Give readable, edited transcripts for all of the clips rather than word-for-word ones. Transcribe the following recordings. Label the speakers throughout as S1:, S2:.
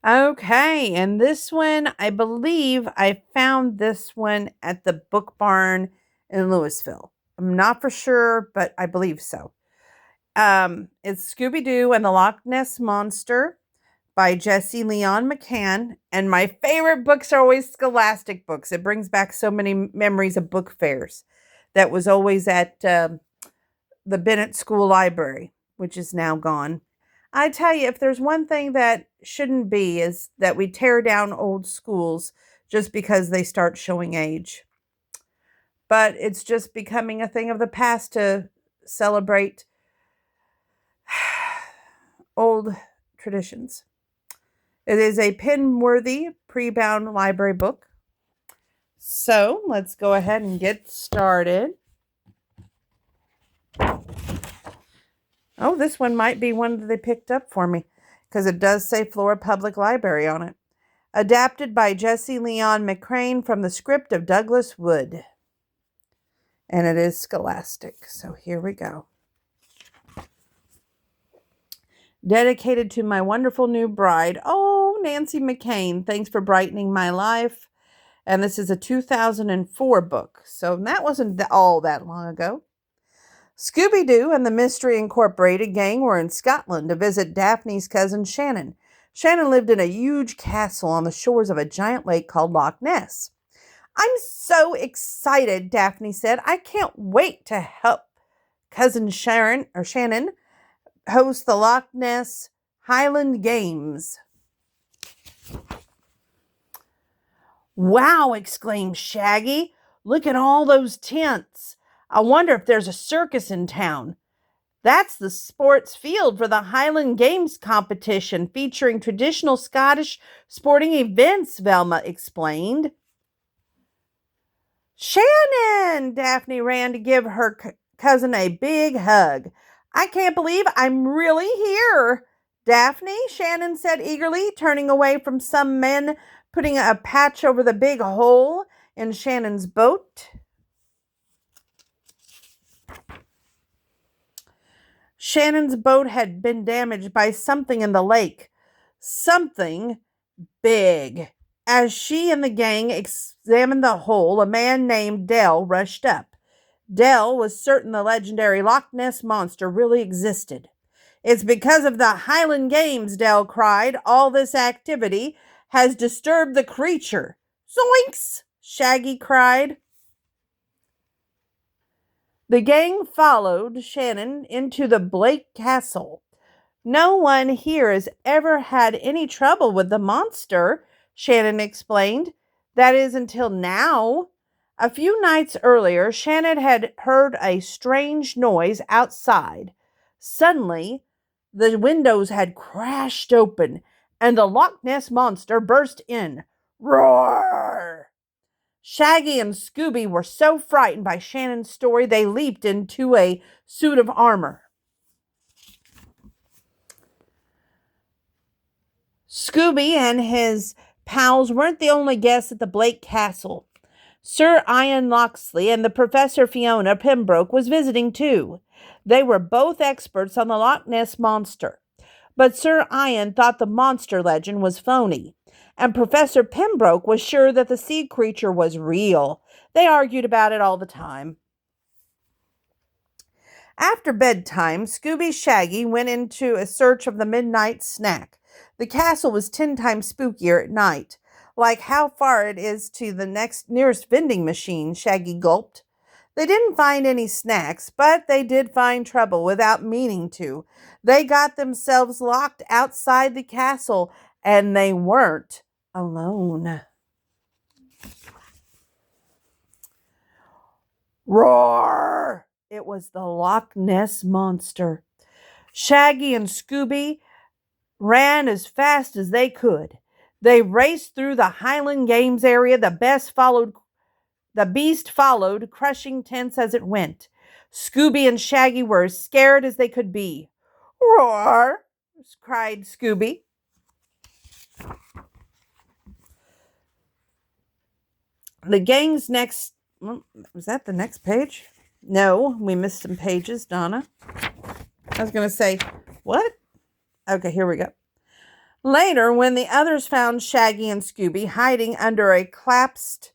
S1: Okay, and this one, I believe I found this one at the Book Barn in Louisville. I'm not for sure, but I believe so. It's Scooby Doo and the Loch Ness Monster by Jesse Leon McCann. And my favorite books are always scholastic books. It brings back so many memories of book fairs. That was always at the Bennett School Library, which is now gone. I tell you, if there's one thing that shouldn't be, is that we tear down old schools just because they start showing age. But it's just becoming a thing of the past to celebrate old traditions. It is a pin-worthy pre-bound library book. So let's go ahead and get started. Oh, this one might be one that they picked up for me because it does say Florida Public Library on it. Adapted by Jesse Leon McCann from the script of Douglas Wood. And it is scholastic. So here we go. Dedicated to my wonderful new bride. Oh, Nancy McCain, thanks for brightening my life. And this is a 2004 book. So that wasn't all that long ago. Scooby-Doo and the Mystery Incorporated gang were in Scotland to visit Daphne's cousin Shannon. Shannon lived in a huge castle on the shores of a giant lake called Loch Ness. I'm so excited, Daphne said. I can't wait to help cousin Shannon host the Loch Ness Highland Games. Wow, exclaimed Shaggy. Look at all those tents. I wonder if there's a circus in town. That's the sports field for the Highland Games competition featuring traditional Scottish sporting events, Velma explained. Shannon! Daphne ran to give her cousin a big hug. I can't believe I'm really here. Daphne, Shannon said eagerly, turning away from some men putting a patch over the big hole in Shannon's boat. Shannon's boat had been damaged by something in the lake. Something big. As she and the gang examined the hole, a man named Dell rushed up. Dell was certain the legendary Loch Ness Monster really existed. It's because of the Highland Games, Dell cried. All this activity has disturbed the creature. Zoinks! Shaggy cried. The gang followed Shannon into the Blake Castle. No one here has ever had any trouble with the monster, Shannon explained. That is until now. A few nights earlier, Shannon had heard a strange noise outside. Suddenly, the windows had crashed open, and the Loch Ness Monster burst in. Roar! Shaggy and Scooby were so frightened by Shannon's story, they leaped into a suit of armor. Scooby and his pals weren't the only guests at the Blake Castle. Sir Ian Locksley and the Professor Fiona Pembroke was visiting too. They were both experts on the Loch Ness Monster. But Sir Ian thought the monster legend was phony, and Professor Pembroke was sure that the sea creature was real. They argued about it all the time. After bedtime, Scooby Shaggy went into a search of the midnight snack. The castle was 10 times spookier at night. Like how far it is to the nearest vending machine, Shaggy gulped. They didn't find any snacks, but they did find trouble without meaning to. They got themselves locked outside the castle, and they weren't alone. Roar! It was the Loch Ness Monster. Shaggy and Scooby ran as fast as they could. They raced through the Highland Games area. The beast followed, crushing tents as it went. Scooby and Shaggy were as scared as they could be. Roar! Cried Scooby. The gang's next... Was that the next page? No, we missed some pages, Donna. I was going to say, what? Okay, here we go. Later, when the others found Shaggy and Scooby hiding under a collapsed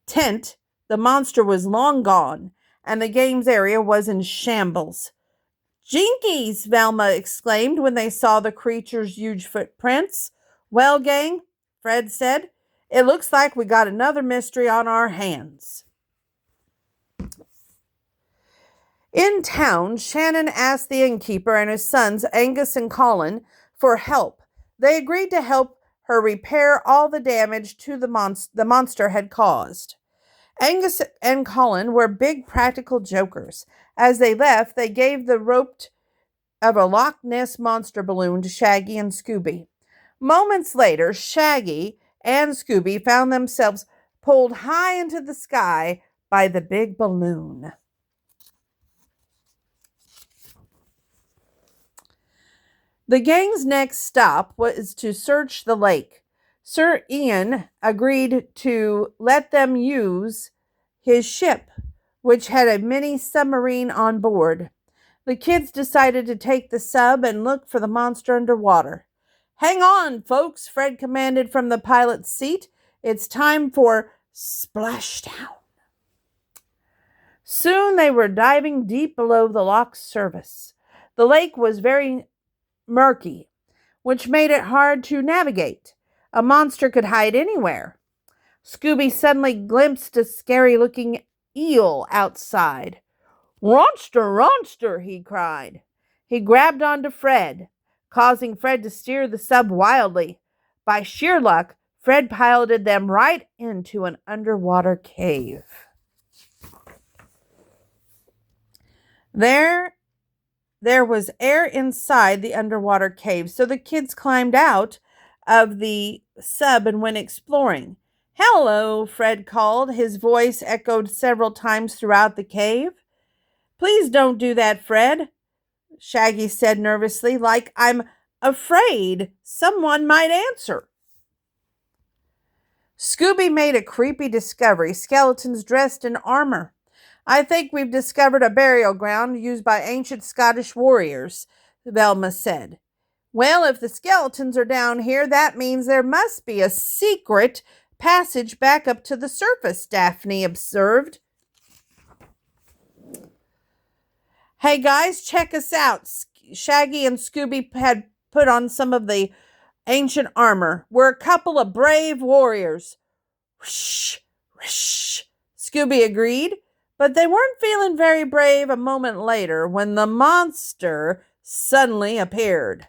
S1: tent, the monster was long gone, and the games area was in shambles. Jinkies! Velma exclaimed when they saw the creature's huge footprints. Well, gang, Fred said, it looks like we got another mystery on our hands. In town, Shannon asked the innkeeper and his sons, Angus and Colin, for help. They agreed to help her repair all the damage to the monster had caused. Angus and Colin were big practical jokers. As they left, they gave the rope of a Loch Ness monster balloon to Shaggy and Scooby. Moments later, Shaggy and Scooby found themselves pulled high into the sky by the big balloon. The gang's next stop was to search the lake. Sir Ian agreed to let them use his ship, which had a mini submarine on board. The kids decided to take the sub and look for the monster underwater. Hang on, folks, Fred commanded from the pilot's seat. It's time for splashdown. Soon they were diving deep below the loch's surface. The lake was very murky, which made it hard to navigate. A monster could hide anywhere. Scooby suddenly glimpsed a scary-looking eel outside. "Ronster, Ronster!" he cried. He grabbed onto Fred, causing Fred to steer the sub wildly. By sheer luck, Fred piloted them right into an underwater cave. There was air inside the underwater cave, so the kids climbed out of the sub and went exploring. "Hello," Fred called. His voice echoed several times throughout the cave. "Please don't do that, Fred," Shaggy said nervously, "like I'm afraid someone might answer." Scooby made a creepy discovery: skeletons dressed in armor. "I think we've discovered a burial ground used by ancient Scottish warriors," Velma said. "Well, if the skeletons are down here, that means there must be a secret passage back up to the surface," Daphne observed. "Hey guys, check us out." Shaggy and Scooby had put on some of the ancient armor. "We're a couple of brave warriors." "Whoosh, whoosh," Scooby agreed. But they weren't feeling very brave a moment later when the monster suddenly appeared.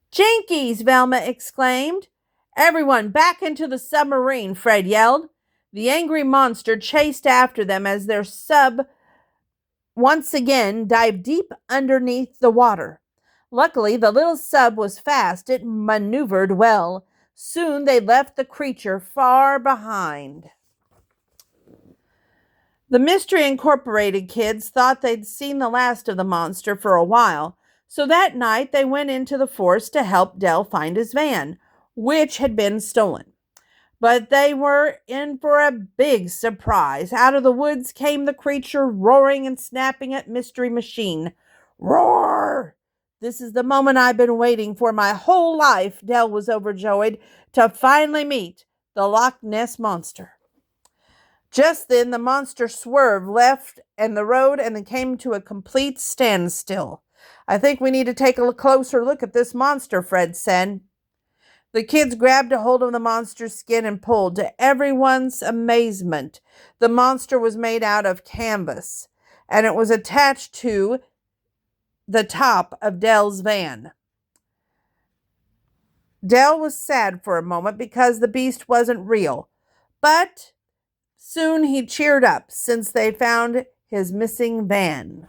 S1: "Jinkies!" Velma exclaimed. "Everyone back into the submarine," Fred yelled. The angry monster chased after them as their sub once again dived deep underneath the water. Luckily, the little sub was fast. It maneuvered well. Soon they left the creature far behind. The Mystery Incorporated kids thought they'd seen the last of the monster for a while, so that night they went into the forest to help Del find his van, which had been stolen. But they were in for a big surprise. Out of the woods came the creature, roaring and snapping at Mystery Machine. "Roar! This is the moment I've been waiting for my whole life," Del was overjoyed to finally meet the Loch Ness monster. Just then, the monster swerved left and the road and came to a complete standstill. "I think we need to take a closer look at this monster," Fred said. The kids grabbed a hold of the monster's skin and pulled. To everyone's amazement, the monster was made out of canvas, and it was attached to the top of Del's van. Del was sad for a moment because the beast wasn't real, but soon he cheered up since they found his missing van.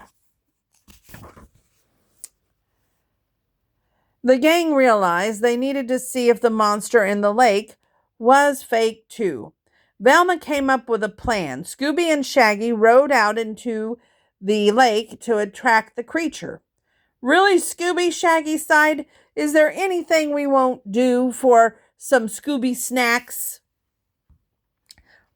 S1: The gang realized they needed to see if the monster in the lake was fake too. Velma came up with a plan. Scooby and Shaggy rowed out into the lake to attract the creature. "Really, Scooby?" Shaggy sighed. "Is there anything we won't do for some Scooby snacks?"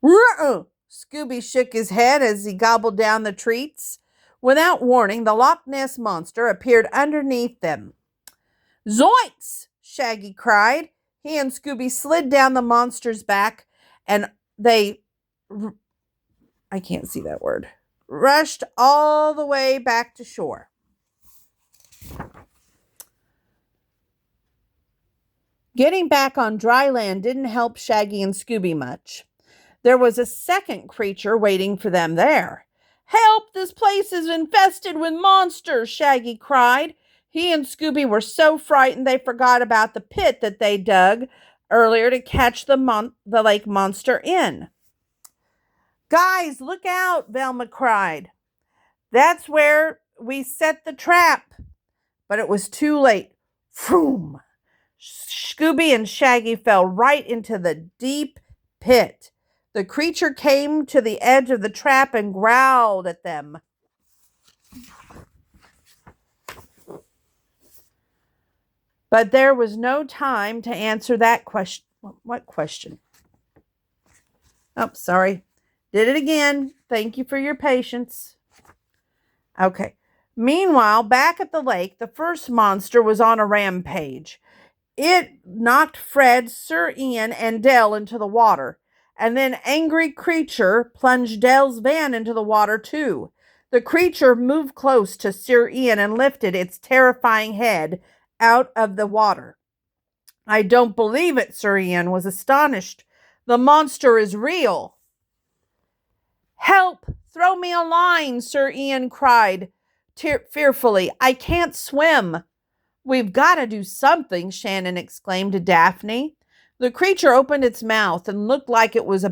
S1: "Ruh-uh!" Scooby shook his head as he gobbled down the treats. Without warning, the Loch Ness monster appeared underneath them. Zoinks! Shaggy cried. He and Scooby slid down the monster's back and I can't see that word, rushed all the way back to shore. Getting back on dry land didn't help Shaggy and Scooby much. There was a second creature waiting for them there. Help! This place is infested with monsters, Shaggy cried. He and Scooby were so frightened they forgot about the pit that they dug earlier to catch the lake monster in. Guys, look out, Velma cried. That's where we set the trap. But it was too late. Vroom! Scooby and Shaggy fell right into the deep pit. The creature came to the edge of the trap and growled at them. But there was no time to answer that question. What question? Oh, sorry. Did it again. Thank you for your patience. Okay. Meanwhile, back at the lake, the first monster was on a rampage. It knocked Fred, Sir Ian, and Dell into the water. And then angry creature plunged Dell's van into the water too. The creature moved close to Sir Ian and lifted its terrifying head out of the water. I don't believe it, Sir Ian was astonished. The monster is real. Help! Throw me a line, Sir Ian cried fearfully. I can't swim. We've got to do something, Shannon exclaimed to Daphne. The creature opened its mouth and looked like it was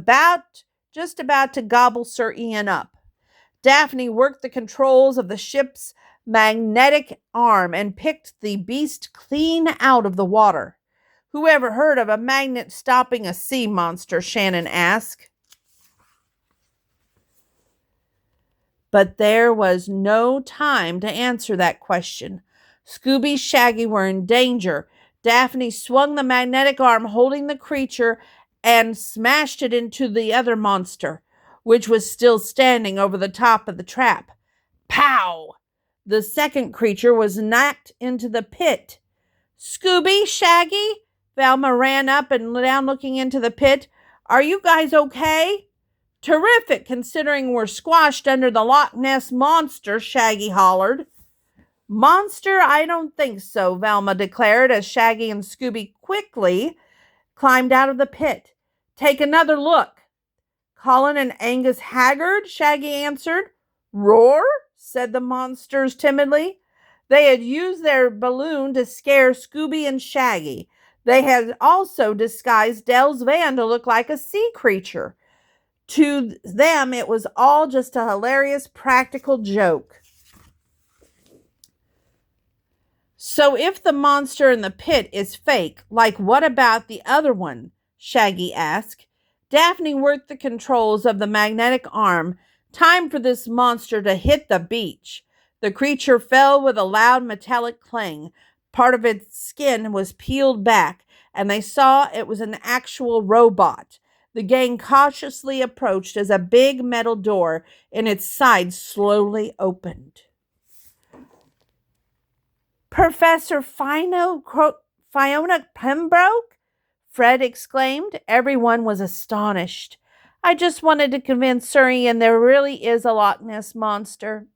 S1: just about to gobble Sir Ian up. Daphne worked the controls of the ship's magnetic arm and picked the beast clean out of the water. Who ever heard of a magnet stopping a sea monster? Shannon asked. But there was no time to answer that question. Scooby and Shaggy were in danger. Daphne swung the magnetic arm holding the creature and smashed it into the other monster, which was still standing over the top of the trap. Pow! The second creature was knocked into the pit. Scooby, Shaggy? Velma ran up and down looking into the pit. Are you guys okay? Terrific, considering we're squashed under the Loch Ness monster, Shaggy hollered. Monster? I don't think so, Velma declared as Shaggy and Scooby quickly climbed out of the pit. Take another look. Colin and Angus Haggard, Shaggy answered. Roar? Said the monsters timidly. They had used their balloon to scare Scooby and Shaggy. They had also disguised Dell's van to look like a sea creature. To them, it was all just a hilarious practical joke. So if the monster in the pit is fake, like what about the other one? Shaggy asked. Daphne worked the controls of the magnetic arm. Time for this monster to hit the beach. The creature fell with a loud metallic clang. Part of its skin was peeled back, and they saw it was an actual robot. The gang cautiously approached as a big metal door in its side slowly opened. Professor Fiona Pembroke? Fred exclaimed. Everyone was astonished. I just wanted to convince Sir Ian there really is a Loch Ness monster.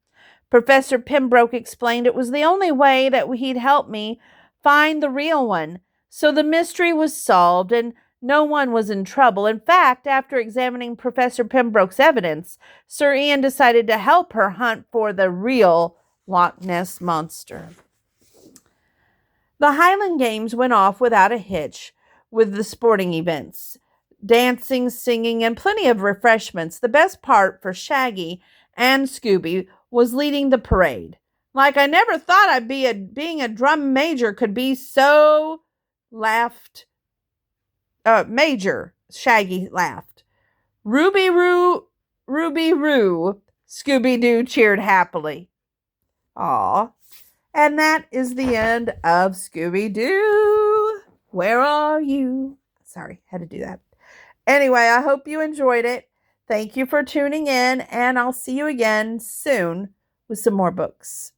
S1: Professor Pembroke explained it was the only way that he'd help me find the real one. So the mystery was solved and no one was in trouble. In fact, after examining Professor Pembroke's evidence, Sir Ian decided to help her hunt for the real Loch Ness monster. The Highland Games went off without a hitch with the sporting events. Dancing, singing, and plenty of refreshments. The best part for Shaggy and Scooby was leading the parade. Like I never thought being a drum major could be so major, Shaggy laughed. Ruby Roo, Scooby-Doo cheered happily. Aw. And that is the end of Scooby-Doo. Where are you? Sorry, had to do that. Anyway, I hope you enjoyed it. Thank you for tuning in, and I'll see you again soon with some more books.